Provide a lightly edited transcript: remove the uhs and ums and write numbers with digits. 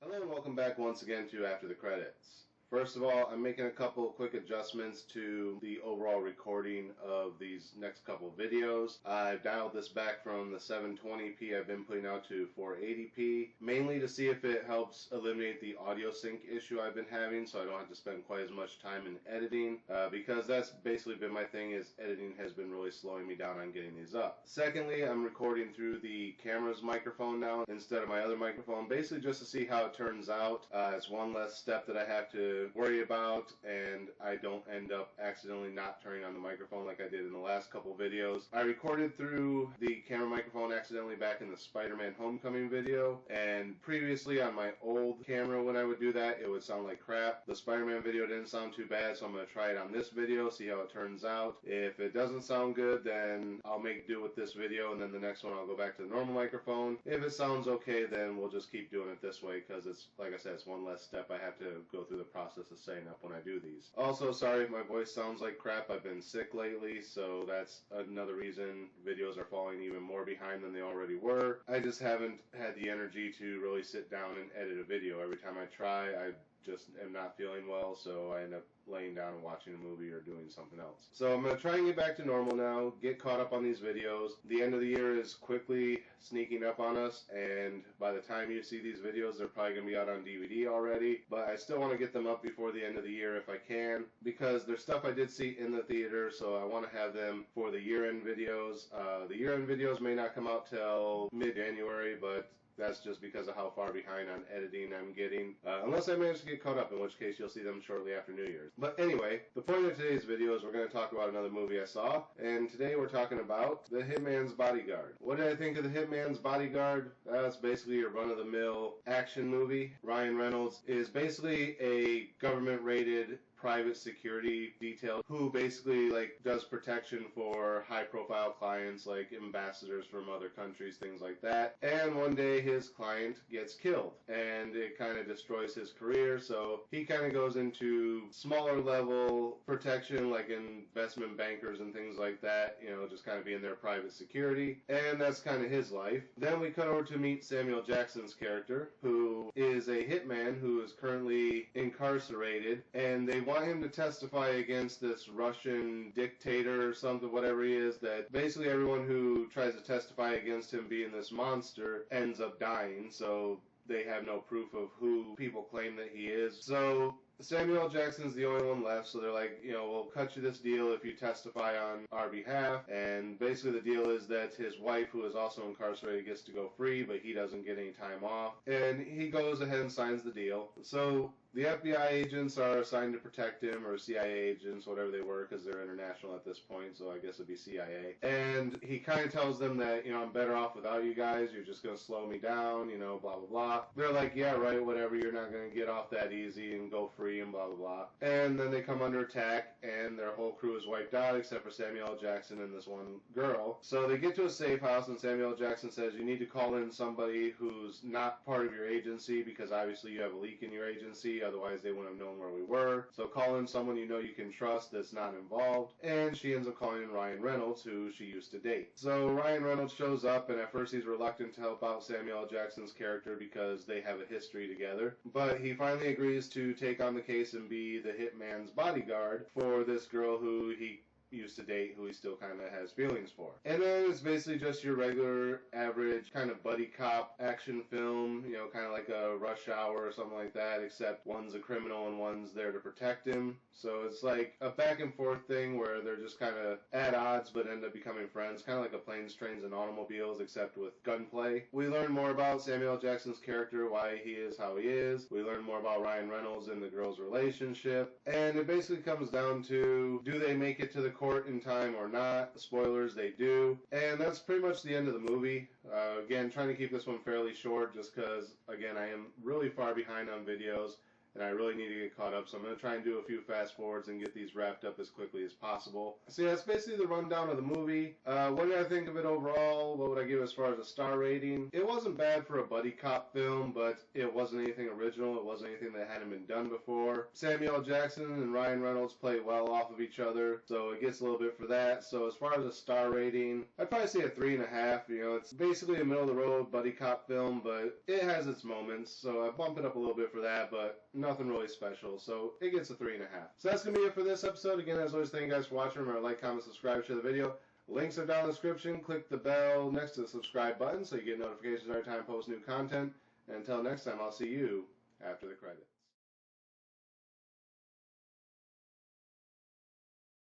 Hello and welcome back once again to After the Credits. First of all, I'm making a couple quick adjustments to the overall recording of these next couple videos. I've dialed this back from the 720p I've been putting out to 480p, mainly to see if it helps eliminate the audio sync issue I've been having so I don't have to spend quite as much time in editing, because that's basically been my thing, is editing has been really slowing me down on getting these up. Secondly, I'm recording through the camera's microphone now instead of my other microphone, basically just to see how it turns out. It's one less step that I have to worry about, and I don't end up accidentally not turning on the microphone like I did in the last couple videos. I recorded through the camera microphone accidentally back in the Spider-Man Homecoming video, and previously on my old camera when I would do that, it would sound like crap. The Spider-Man video didn't sound too bad, so I'm going to try it on this video, see how it turns out. If it doesn't sound good, then I'll make do with this video, and then the next one I'll go back to the normal microphone. If it sounds okay, then we'll just keep doing it this way, because it's, like I said, it's one less step I have to go through the process of setting up when I do these. Also, sorry if my voice sounds like crap. I've been sick lately, so that's another reason videos are falling even more behind than they already were. I just haven't had the energy to really sit down and edit a video. Every time I try, I just am not feeling well, so I end up laying down and watching a movie or doing something else. So I'm going to try and get back to normal now, get caught up on these videos. The end of the year is quickly sneaking up on us, and by the time you see these videos, they're probably going to be out on DVD already, but I still want to get them up before the end of the year if I can, because there's stuff I did see in the theater, so I want to have them for the year-end videos. The year-end videos may not come out till mid-January, but that's just because of how far behind on editing I'm getting. Unless I manage to get caught up, in which case you'll see them shortly after New Year's. But anyway, the point of today's video is we're going to talk about another movie I saw, and today we're talking about The Hitman's Bodyguard. What did I think of The Hitman's Bodyguard? That's basically a run-of-the-mill action movie. Ryan Reynolds is basically a government-rated private security detail who basically does protection for high profile clients like ambassadors from other countries, things like that. And one day his client gets killed and it kind of destroys his career, so he kind of goes into smaller level protection like investment bankers and things like that, you know, just kind of being their private security, and that's kind of his life. Then we cut over to meet Samuel Jackson's character, who is a hitman who is currently incarcerated, and they want him to testify against this Russian dictator or something, whatever he is, that basically everyone who tries to testify against him being this monster ends up dying, so they have no proof of who people claim that he is. So Samuel Jackson's the only one left, so they're like, you know, we'll cut you this deal if you testify on our behalf. And basically the deal is that his wife, who is also incarcerated, gets to go free, but he doesn't get any time off. And he goes ahead and signs the deal. So the FBI agents are assigned to protect him, or CIA agents, whatever they were, because they're international at this point, so I guess it'd be CIA. And he kind of tells them that, you know, I'm better off without you guys, you're just going to slow me down, you know, blah, blah, blah. They're like, yeah, right, whatever, you're not going to get off that easy and go free and blah, blah, blah. And then they come under attack, and their whole crew is wiped out, except for Samuel Jackson and this one girl. So they get to a safe house, and Samuel Jackson says, you need to call in somebody who's not part of your agency, because obviously you have a leak in your agency, otherwise they wouldn't have known where we were. So call in someone you know you can trust that's not involved. And she ends up calling in Ryan Reynolds, who she used to date. So Ryan Reynolds shows up, and at first he's reluctant to help out Samuel Jackson's character because they have a history together. But he finally agrees to take on the case and be the hitman's bodyguard for this girl who he used to date, who he still kind of has feelings for. And then it's basically just your regular, average, kind of buddy cop action film, you know, kind of like a Rush Hour or something like that, except one's a criminal and one's there to protect him. So it's like a back and forth thing where they're just kind of at odds but end up becoming friends, kind of like a Planes, Trains, and Automobiles, except with gunplay. We learn more about Samuel Jackson's character, why he is how he is. We learn more about Ryan Reynolds and the girl's relationship. And it basically comes down to, do they make it to the court in time or not? Spoilers, they do. And that's pretty much the end of the movie. Again, trying to keep this one fairly short just because, again, I am really far behind on videos. and I really need to get caught up, so I'm going to try and do a few fast forwards and get these wrapped up as quickly as possible. So yeah, that's basically the rundown of the movie. What did I think of it overall? What would I give as far as a star rating? It wasn't bad for a buddy cop film, but it wasn't anything original. It wasn't anything that hadn't been done before. Samuel L. Jackson and Ryan Reynolds play well off of each other, so it gets a little bit for that. So as far as a star rating, I'd probably say a 3.5. You know, it's basically a middle-of-the-road buddy cop film, but it has its moments, so I bump it up a little bit for that, but nothing really special, so it gets a 3.5. So that's going to be it for this episode. Again, as always, thank you guys for watching. Remember, like, comment, subscribe, share the video. Links are down in the description. Click the bell next to the subscribe button so you get notifications every time I post new content. And until next time, I'll see you after the credits.